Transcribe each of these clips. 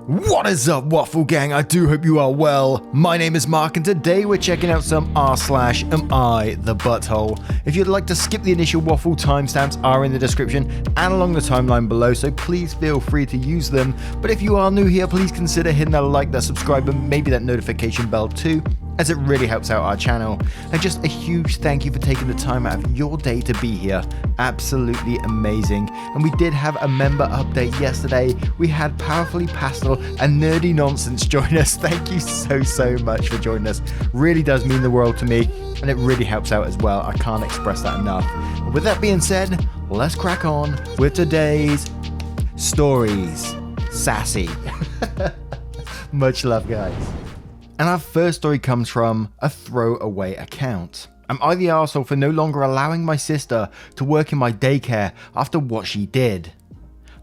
What is up, Waffle Gang? I do hope you are well. My name is Mark, and today we're checking out some r/am I the butthole. If you'd like to skip the initial waffle, timestamps are in the description and along the timeline below, so please feel free to use them. But if you are new here, please consider hitting that like, that subscribe, and maybe that notification bell too, as it really helps out our channel. And just a huge thank you for taking the time out of your day to be here. Absolutely amazing. And we did have a member update yesterday. We had Powerfully Pastel and Nerdy Nonsense join us. Thank you so much for joining us. Really does mean the world to me, and it really helps out as well. I can't express that enough. But with that being said, let's crack on with today's stories. Sassy. Much love, guys. And our first story comes from a throwaway account. Am I the arsehole for no longer allowing my sister to work in my daycare after what she did?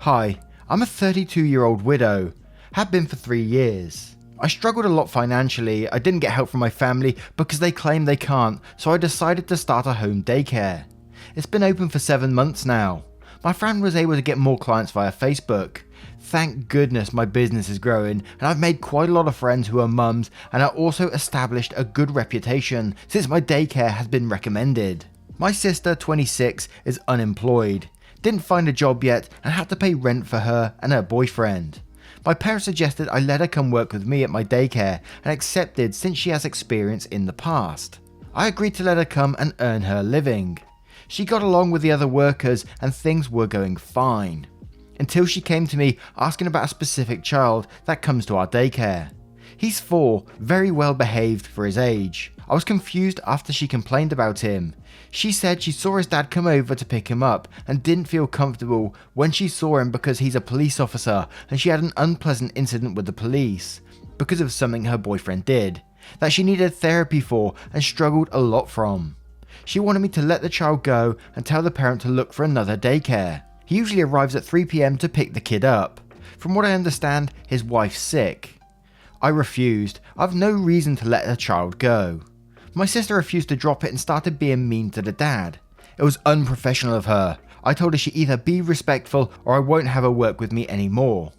Hi, I'm a 32-year-old widow. Have been for 3 years. I struggled a lot financially. I didn't get help from my family because they claim they can't, so I decided to start a home daycare. It's been open for 7 months now. My friend was able to get more clients via Facebook. Thank goodness my business is growing, and I've made quite a lot of friends who are mums, and I also established a good reputation since my daycare has been recommended. My sister, 26, is unemployed, didn't find a job yet, and had to pay rent for her and her boyfriend. My parents suggested I let her come work with me at my daycare, and accepted since she has experience in the past. I agreed to let her come and earn her living. She got along with the other workers and things were going fine. Until she came to me asking about a specific child that comes to our daycare. He's 4, very well behaved for his age. I was confused after she complained about him. She said she saw his dad come over to pick him up and didn't feel comfortable when she saw him because he's a police officer and she had an unpleasant incident with the police because of something her boyfriend did that she needed therapy for and struggled a lot from. She wanted me to let the child go and tell the parent to look for another daycare. He usually arrives at 3 PM to pick the kid up. From what I understand, his wife's sick. I refused. I've no reason to let the child go. My sister refused to drop it and started being mean to the dad. It was unprofessional of her. I told her she either be respectful or I won't have her work with me anymore.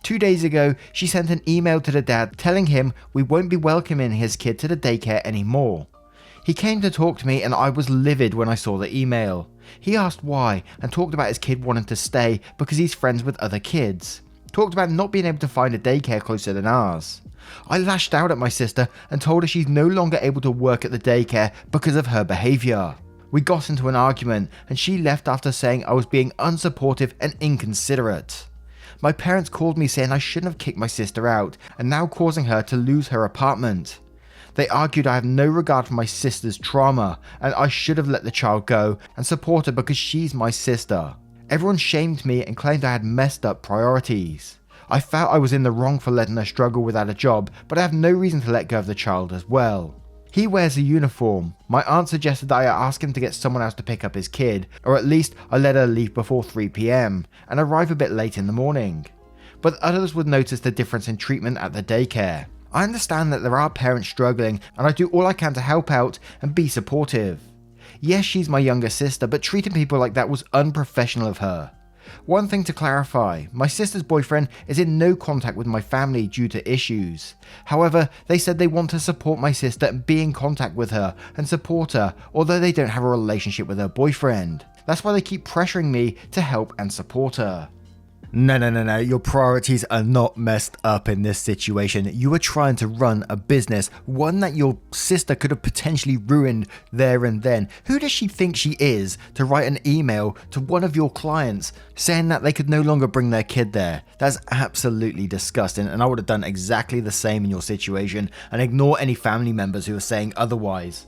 2 days ago, she sent an email to the dad telling him we won't be welcoming his kid to the daycare anymore. He came to talk to me and I was livid when I saw the email. He asked why and talked about his kid wanting to stay because he's friends with other kids. Talked about not being able to find a daycare closer than ours. I lashed out at my sister and told her she's no longer able to work at the daycare because of her behaviour. We got into an argument and she left after saying I was being unsupportive and inconsiderate. My parents called me saying I shouldn't have kicked my sister out and now causing her to lose her apartment. They argued I have no regard for my sister's trauma and I should have let the child go and support her because she's my sister. Everyone shamed me and claimed I had messed up priorities. I felt I was in the wrong for letting her struggle without a job, but I have no reason to let go of the child as well. He wears a uniform. My aunt suggested that I ask him to get someone else to pick up his kid, or at least I let her leave before 3 PM and arrive a bit late in the morning. But others would notice the difference in treatment at the daycare. I understand that there are parents struggling and I do all I can to help out and be supportive. Yes, she's my younger sister, but treating people like that was unprofessional of her. One thing to clarify, my sister's boyfriend is in no contact with my family due to issues. However, they said they want to support my sister and be in contact with her and support her, although they don't have a relationship with her boyfriend. That's why they keep pressuring me to help and support her. No. Your priorities are not messed up in this situation. You are trying to run a business, one that your sister could have potentially ruined there and then. Who does she think she is to write an email to one of your clients saying that they could no longer bring their kid there? That's absolutely disgusting, and I would have done exactly the same in your situation and ignore any family members who are saying otherwise.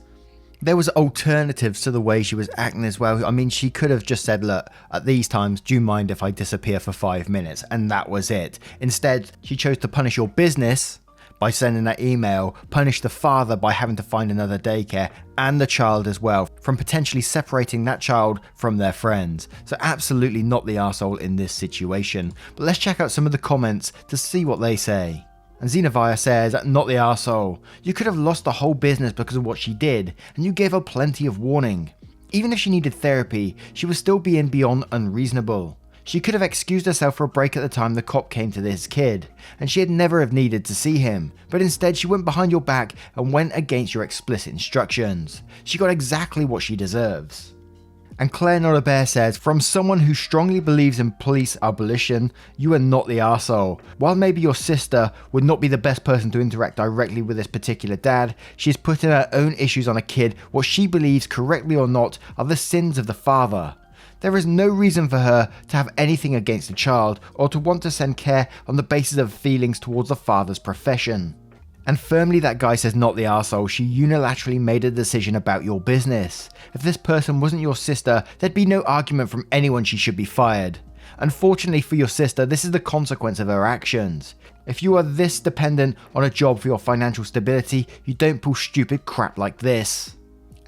There was alternatives to the way she was acting as well. I mean, she could have just said, look, at these times, do you mind if I disappear for 5 minutes? And that was it. Instead, she chose to punish your business by sending that email, punish the father by having to find another daycare, and the child as well, from potentially separating that child from their friends. So absolutely not the arsehole in this situation. But let's check out some of the comments to see what they say. And Xenavia says, not the arsehole. You could have lost the whole business because of what she did, and you gave her plenty of warning. Even if she needed therapy, she was still being beyond unreasonable. She could have excused herself for a break at the time the cop came to this kid, and she had never have needed to see him, but instead she went behind your back and went against your explicit instructions. She got exactly what she deserves. And Claire Not a Bear says, from someone who strongly believes in police abolition, you are not the arsehole. While maybe your sister would not be the best person to interact directly with this particular dad, she's putting her own issues on a kid. What she believes, correctly or not, are the sins of the father. There is no reason for her to have anything against the child or to want to send care on the basis of feelings towards the father's profession. And firmly that guy says not the arsehole, she unilaterally made a decision about your business. If this person wasn't your sister, there'd be no argument from anyone she should be fired. Unfortunately for your sister, this is the consequence of her actions. If you are this dependent on a job for your financial stability, you don't pull stupid crap like this.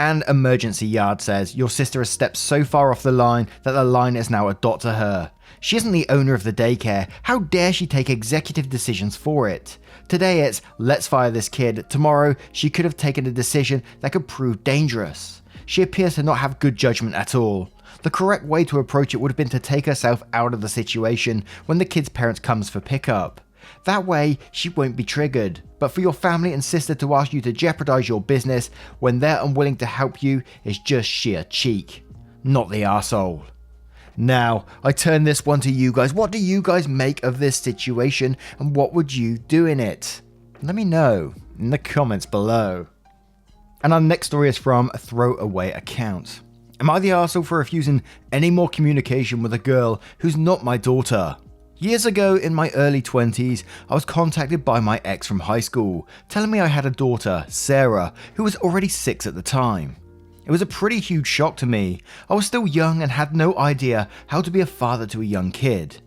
And Emergency Yard says, your sister has stepped so far off the line that the line is now a dot to her. She isn't the owner of the daycare, how dare she take executive decisions for it? Today it's, let's fire this kid. Tomorrow, she could have taken a decision that could prove dangerous. She appears to not have good judgment at all. The correct way to approach it would have been to take herself out of the situation when the kid's parents comes for pickup. That way, she won't be triggered. But for your family and sister to ask you to jeopardize your business when they're unwilling to help you is just sheer cheek. Not the arsehole. Now, I turn this one to you guys. What do you guys make of this situation and what would you do in it? Let me know in the comments below. And our next story is from a throwaway account. Am I the arsehole for refusing any more communication with a girl who's not my daughter? Years ago, in my early 20s, I was contacted by my ex from high school, telling me I had a daughter, Sarah, who was already 6 at the time. It was a pretty huge shock to me. I was still young and had no idea how to be a father to a young kid.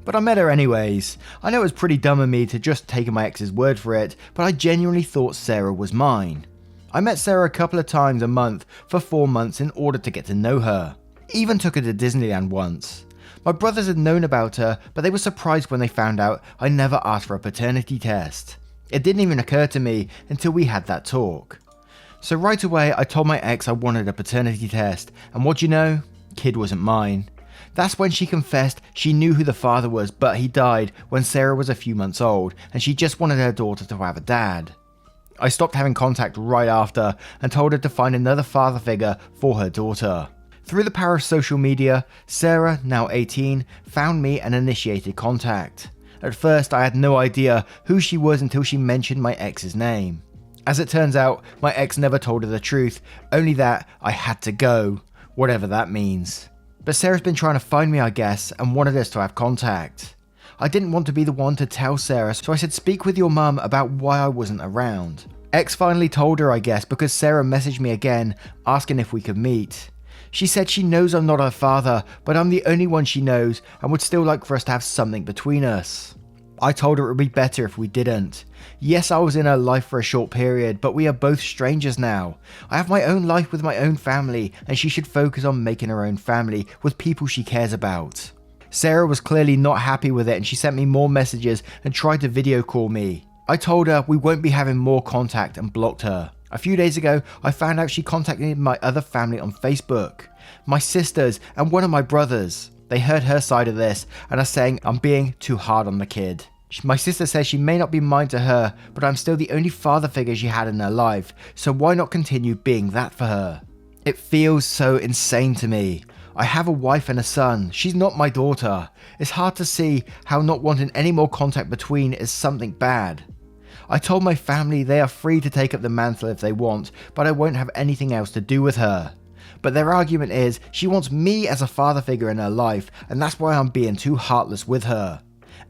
But I met her anyways. I know it was pretty dumb of me to just take my ex's word for it, but I genuinely thought Sarah was mine. I met Sarah a couple of times a month for 4 months in order to get to know her. Even took her to Disneyland once. My brothers had known about her, but they were surprised when they found out I never asked for a paternity test. It didn't even occur to me until we had that talk. So right away I told my ex I wanted a paternity test, and what do you know? Kid wasn't mine. That's when she confessed she knew who the father was, but he died when Sarah was a few months old, and she just wanted her daughter to have a dad. I stopped having contact right after and told her to find another father figure for her daughter. Through the power of social media, Sarah, now 18, found me and initiated contact. At first I had no idea who she was until she mentioned my ex's name. As it turns out, my ex never told her the truth, only that I had to go, whatever that means. But Sarah's been trying to find me, I guess, and wanted us to have contact. I didn't want to be the one to tell Sarah, so I said speak with your mum about why I wasn't around. Ex finally told her, I guess, because Sarah messaged me again, asking if we could meet. She said she knows I'm not her father, but I'm the only one she knows and would still like for us to have something between us. I told her it would be better if we didn't. Yes, I was in her life for a short period, but we are both strangers now. I have my own life with my own family, and she should focus on making her own family with people she cares about. Sarah was clearly not happy with it, and she sent me more messages and tried to video call me. I told her we won't be having more contact and blocked her. A few days ago, I found out she contacted my other family on Facebook. My sisters and one of my brothers. They heard her side of this and are saying I'm being too hard on the kid. My sister says she may not be mine to her, but I'm still the only father figure she had in her life, so why not continue being that for her? It feels so insane to me. I have a wife and a son. She's not my daughter. It's hard to see how not wanting any more contact between is something bad. I told my family they are free to take up the mantle if they want, but I won't have anything else to do with her. But their argument is she wants me as a father figure in her life, and that's why I'm being too heartless with her.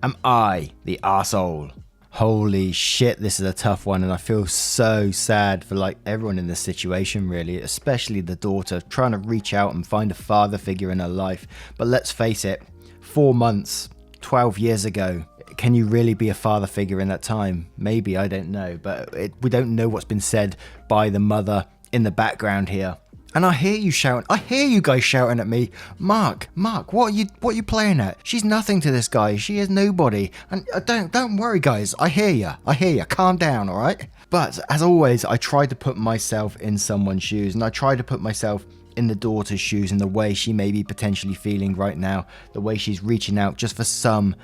Am I the arsehole? Holy shit, this is a tough one, and I feel so sad for everyone in this situation really, especially the daughter trying to reach out and find a father figure in her life. But let's face it, 4 months, 12 years ago, can you really be a father figure in that time? Maybe, I don't know, but we don't know what's been said by the mother in the background here. And I hear you shouting, I hear you guys shouting at me, Mark, what are you playing at? She's nothing to this guy, she is nobody. And don't worry guys, I hear you, calm down, alright? But as always, I try to put myself in someone's shoes, and I try to put myself in the daughter's shoes and the way she may be potentially feeling right now, the way she's reaching out just for some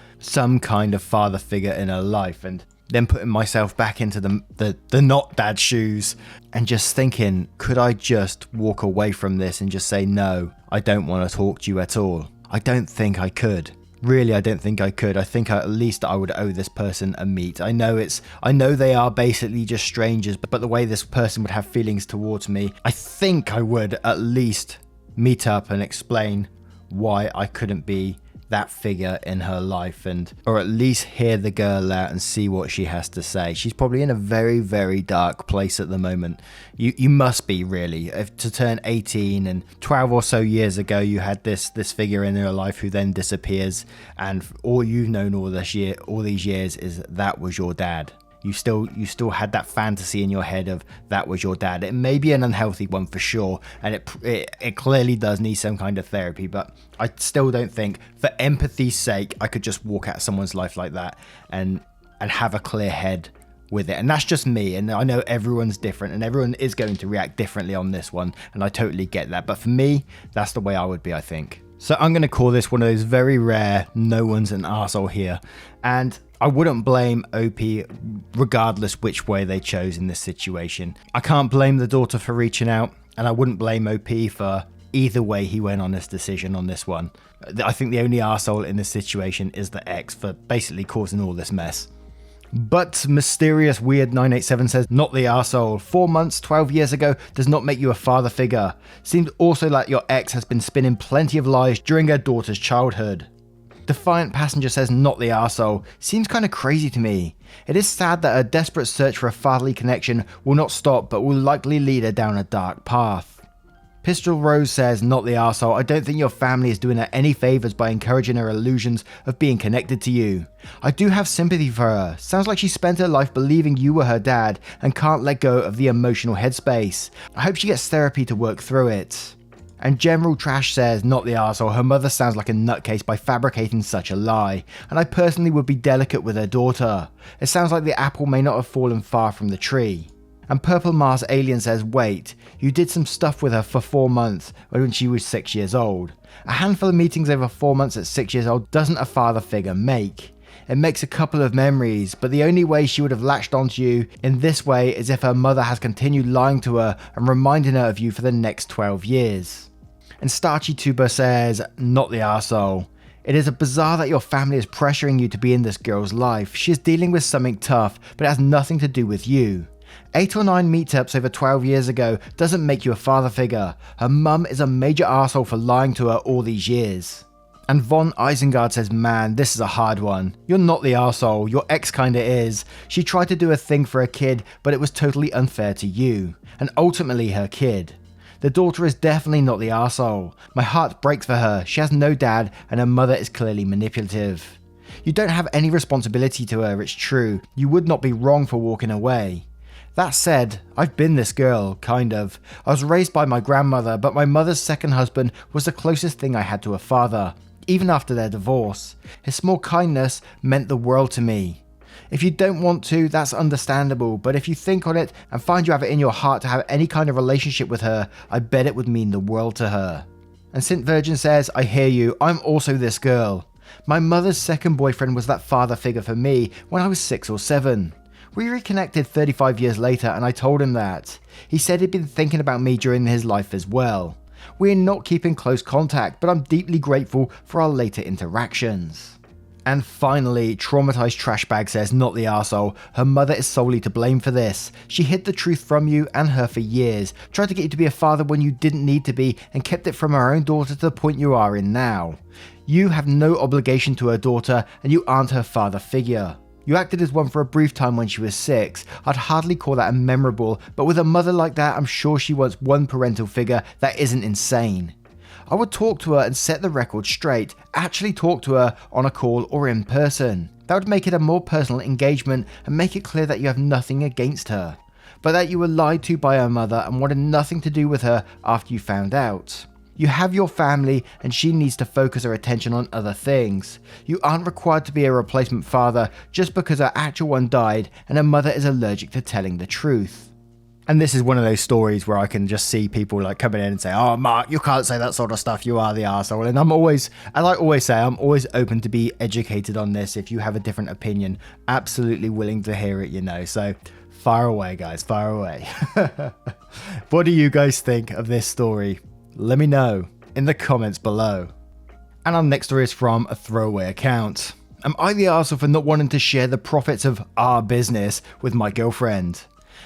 kind of father figure in her life, and then putting myself back into the not dad shoes and just thinking, could I just walk away from this and just say, no, I don't want to talk to you at all? I don't think I could. Really, I don't think I could. I think at least I would owe this person a meet. I know they are basically just strangers, but the way this person would have feelings towards me, I think I would at least meet up and explain why I couldn't be that figure in her life, or at least hear the girl out and see what she has to say. She's probably in a very, very dark place at the moment. You must be, really. If to turn 18 and 12 or so years ago you had this figure in her life who then disappears, and all you've known all these years is that was your dad. You still had that fantasy in your head of that was your dad. It may be an unhealthy one for sure, and it clearly does need some kind of therapy, but I still don't think, for empathy's sake, I could just walk out of someone's life like that and have a clear head with it. And that's just me, and I know everyone's different and everyone is going to react differently on this one, and I totally get that, but for me, that's the way I would be, I think. So I'm going to call this one of those very rare no one's an arsehole here, and I wouldn't blame OP regardless which way they chose in this situation. I can't blame the daughter for reaching out, and I wouldn't blame OP for either way he went on this decision on this one. I think the only arsehole in this situation is the ex for basically causing all this mess. But Mysterious Weird 987 says, not the arsehole. 4 months, 12 years ago does not make you a father figure. Seems also like your ex has been spinning plenty of lies during her daughter's childhood. Defiant Passenger says, not the arsehole. Seems kind of crazy to me. It is sad that her desperate search for a fatherly connection will not stop, but will likely lead her down a dark path. Pistol Rose says, not the arsehole. I don't think your family is doing her any favours by encouraging her illusions of being connected to you. I do have sympathy for her. Sounds like she spent her life believing you were her dad and can't let go of the emotional headspace. I hope she gets therapy to work through it. And General Trash says, not the arsehole. Her mother sounds like a nutcase by fabricating such a lie, and I personally would be delicate with her daughter. It sounds like the apple may not have fallen far from the tree. And Purple Mars Alien says, wait, you did some stuff with her for 4 months when she was 6 years old. A handful of meetings over 4 months at 6 years old doesn't a father figure make. It makes a couple of memories, but the only way she would have latched onto you in this way is if her mother has continued lying to her and reminding her of you for the next 12 years. And Starchy Tuber says, not the arsehole. It is bizarre that your family is pressuring you to be in this girl's life. She is dealing with something tough, but it has nothing to do with you. 8 or 9 meetups over 12 years ago doesn't make you a father figure. Her mum is a major arsehole for lying to her all these years. And Von Isengard says, man, this is a hard one. You're not the arsehole, your ex kinda is. She tried to do a thing for a kid, but it was totally unfair to you, and ultimately her kid. The daughter is definitely not the arsehole. My heart breaks for her. She has no dad and her mother is clearly manipulative. You don't have any responsibility to her, it's true. You would not be wrong for walking away. That said, I've been this girl, kind of. I was raised by my grandmother, but my mother's second husband was the closest thing I had to a father, even after their divorce. His small kindness meant the world to me. If you don't want to, that's understandable, but if you think on it and find you have it in your heart to have any kind of relationship with her, I bet it would mean the world to her. And Sint Virgin says, I hear you, I'm also this girl. My mother's second boyfriend was that father figure for me when I was 6 or 7. We reconnected 35 years later and I told him that. He said he'd been thinking about me during his life as well. We're not keeping close contact, but I'm deeply grateful for our later interactions. And finally, Traumatized Trashbag says, not the arsehole. Her mother is solely to blame for this. She hid the truth from you and her for years, tried to get you to be a father when you didn't need to be, and kept it from her own daughter to the point you are in now. You have no obligation to her daughter, and you aren't her father figure. You acted as one for a brief time when she was 6. I'd hardly call that memorable, but with a mother like that, I'm sure she wants one parental figure that isn't insane. I would talk to her and set the record straight, actually talk to her on a call or in person. That would make it a more personal engagement and make it clear that you have nothing against her, but that you were lied to by her mother and wanted nothing to do with her after you found out. You have your family and she needs to focus her attention on other things. You aren't required to be a replacement father just because her actual one died and her mother is allergic to telling the truth. And this is one of those stories where I can just see people like coming in and say, "Oh, Mark, you can't say that sort of stuff. You are the arsehole." And as I always say, I'm always open to be educated on this. If you have a different opinion, absolutely willing to hear it, So fire away, guys, fire away. What do you guys think of this story? Let me know in the comments below. And our next story is from a throwaway account. Am I the arsehole for not wanting to share the profits of our business with my girlfriend?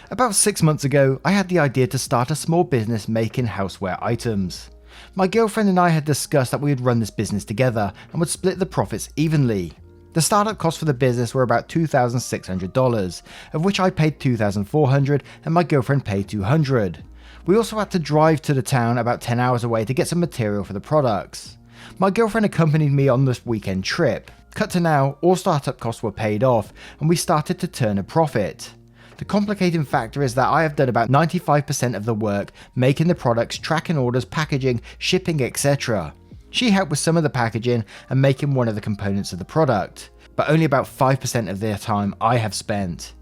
About 6 months ago, I had the idea to start a small business making houseware items. My girlfriend and I had discussed that we would run this business together and would split the profits evenly. The startup costs for the business were about $2,600, of which I paid $2,400 and my girlfriend paid $200. We also had to drive to the town about 10 hours away to get some material for the products. My girlfriend accompanied me on this weekend trip. Cut to now, all startup costs were paid off and we started to turn a profit. The complicating factor is that I have done about 95% of the work, making the products, tracking orders, packaging, shipping, etc. She helped with some of the packaging and making one of the components of the product, but only about 5% of their time I have spent.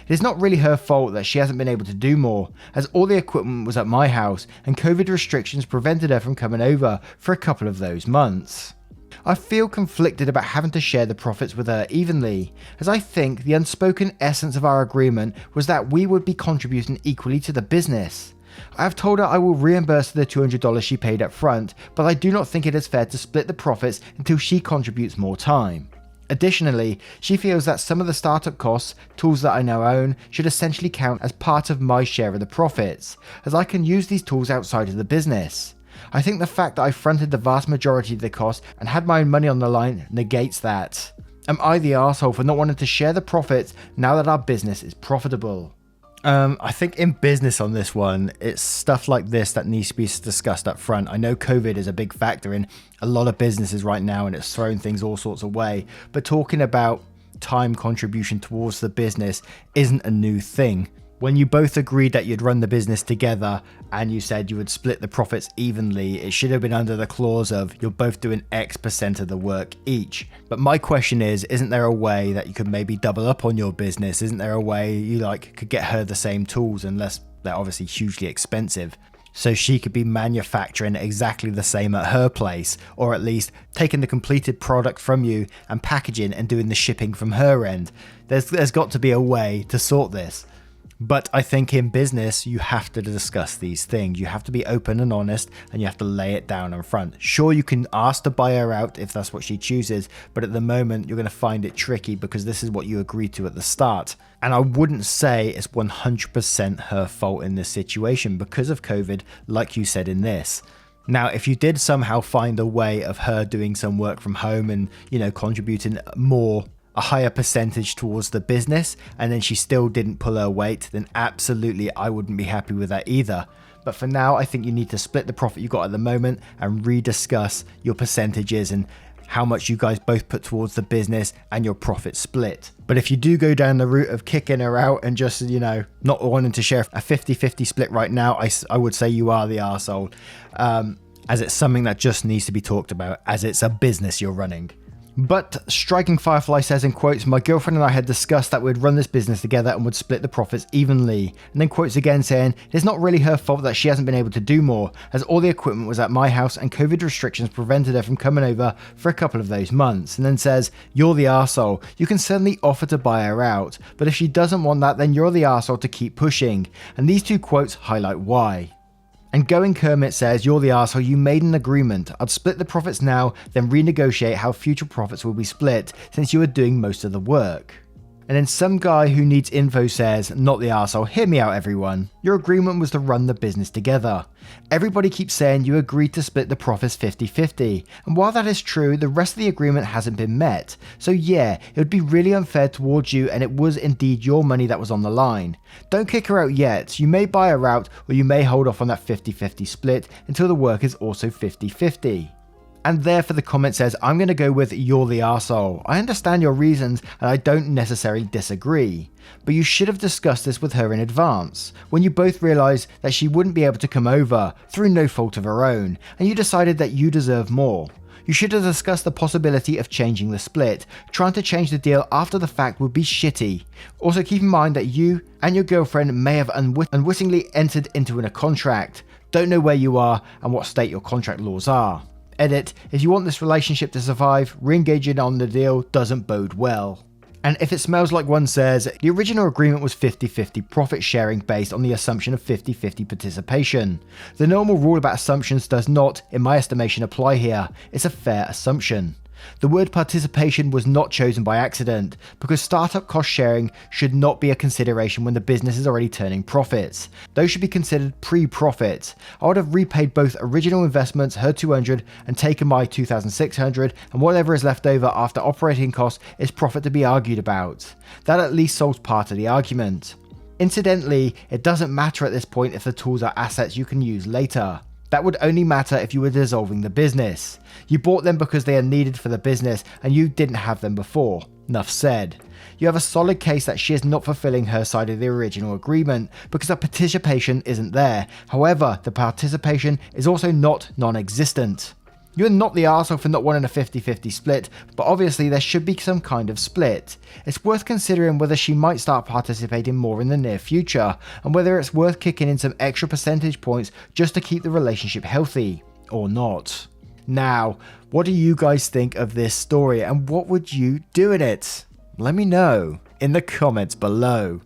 It is not really her fault that she hasn't been able to do more, as all the equipment was at my house and COVID restrictions prevented her from coming over for a couple of those months. I feel conflicted about having to share the profits with her evenly, as I think the unspoken essence of our agreement was that we would be contributing equally to the business. I have told her I will reimburse the $200 she paid up front, but I do not think it is fair to split the profits until she contributes more time. Additionally, she feels that some of the startup costs, tools that I now own, should essentially count as part of my share of the profits, as I can use these tools outside of the business. I think the fact that I fronted the vast majority of the cost and had my own money on the line negates that. Am I the arsehole for not wanting to share the profits now that our business is profitable? I think in business on this one, it's stuff like this that needs to be discussed up front. I know COVID is a big factor in a lot of businesses right now and it's thrown things all sorts of way, but talking about time contribution towards the business isn't a new thing. When you both agreed that you'd run the business together and you said you would split the profits evenly, it should have been under the clause of you're both doing X% of the work each. But my question is, isn't there a way that you could maybe double up on your business? Isn't there a way you could get her the same tools, unless they're obviously hugely expensive, so she could be manufacturing exactly the same at her place, or at least taking the completed product from you and packaging and doing the shipping from her end? There's got to be a way to sort this. But I think in business, you have to discuss these things. You have to be open and honest, and you have to lay it down in front. Sure, you can ask to buy her out if that's what she chooses, but at the moment, you're going to find it tricky because this is what you agreed to at the start. And I wouldn't say it's 100% her fault in this situation because of COVID, like you said in this. Now, if you did somehow find a way of her doing some work from home and, contributing a higher percentage towards the business, and then she still didn't pull her weight, then absolutely I wouldn't be happy with that either. But for now, I think you need to split the profit you got at the moment and rediscuss your percentages and how much you guys both put towards the business and your profit split. But if you do go down the route of kicking her out and just, not wanting to share a 50-50 split right now, I would say you are the arsehole, as it's something that just needs to be talked about, as it's a business you're running. But Striking Firefly says in quotes, my girlfriend and I had discussed that we'd run this business together and would split the profits evenly. And then quotes again saying, it's not really her fault that she hasn't been able to do more, as all the equipment was at my house and COVID restrictions prevented her from coming over for a couple of those months. And then says, you're the arsehole. You can certainly offer to buy her out, but if she doesn't want that, then you're the arsehole to keep pushing. And these two quotes highlight why. And Going Kermit says, you're the arsehole, you made an agreement. I'd split the profits now, then renegotiate how future profits will be split, since you are doing most of the work. And then Some Guy Who Needs Info says, not the arsehole, hear me out everyone. Your agreement was to run the business together. Everybody keeps saying you agreed to split the profits 50-50, and while that is true, the rest of the agreement hasn't been met. So yeah, it would be really unfair towards you, and it was indeed your money that was on the line. Don't kick her out yet, you may buy her out, or you may hold off on that 50-50 split until the work is also 50-50. And therefore the comment says, I'm going to go with you're the arsehole. I understand your reasons and I don't necessarily disagree. But you should have discussed this with her in advance, when you both realised that she wouldn't be able to come over through no fault of her own, and you decided that you deserve more. You should have discussed the possibility of changing the split. Trying to change the deal after the fact would be shitty. Also keep in mind that you and your girlfriend may have unwittingly entered into a contract. Don't know where you are and what state your contract laws are. Edit, if you want this relationship to survive, re-engaging on the deal doesn't bode well. And if it smells like one says, the original agreement was 50-50 profit sharing based on the assumption of 50-50 participation. The normal rule about assumptions does not, in my estimation, apply here. It's a fair assumption. The word participation was not chosen by accident, because startup cost sharing should not be a consideration when the business is already turning profits. Those should be considered pre-profit. I would have repaid both original investments, her 200, and taken my 2,600, and whatever is left over after operating costs is profit to be argued about. That at least solves part of the argument. Incidentally, it doesn't matter at this point if the tools are assets you can use later. That would only matter if you were dissolving the business. You bought them because they are needed for the business and you didn't have them before. Enough said. You have a solid case that she is not fulfilling her side of the original agreement because her participation isn't there. However, the participation is also not non-existent. You're not the arsehole for not wanting a 50-50 split, but obviously there should be some kind of split. It's worth considering whether she might start participating more in the near future, and whether it's worth kicking in some extra percentage points just to keep the relationship healthy, or not. Now, what do you guys think of this story, and what would you do in it? Let me know in the comments below.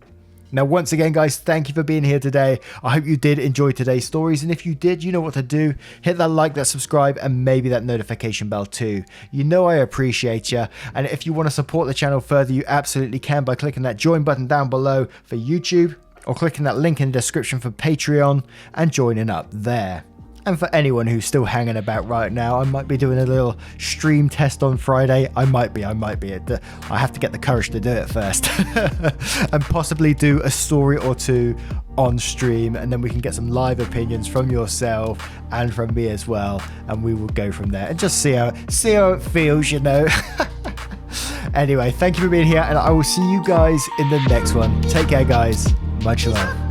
Now, once again, guys, thank you for being here today. I hope you did enjoy today's stories, and if you did, you know what to do. Hit that like, that subscribe, and maybe that notification bell too. You know I appreciate you, and if you want to support the channel further, you absolutely can by clicking that join button down below for YouTube, or clicking that link in the description for Patreon, and joining up there. And for anyone who's still hanging about right now, I might be doing a little stream test on Friday. I might be. I have to get the courage to do it first. And possibly do a story or two on stream, and then we can get some live opinions from yourself and from me as well, and we will go from there and just see how it feels, you know. Anyway, thank you for being here, and I will see you guys in the next one. Take care, guys. Much love.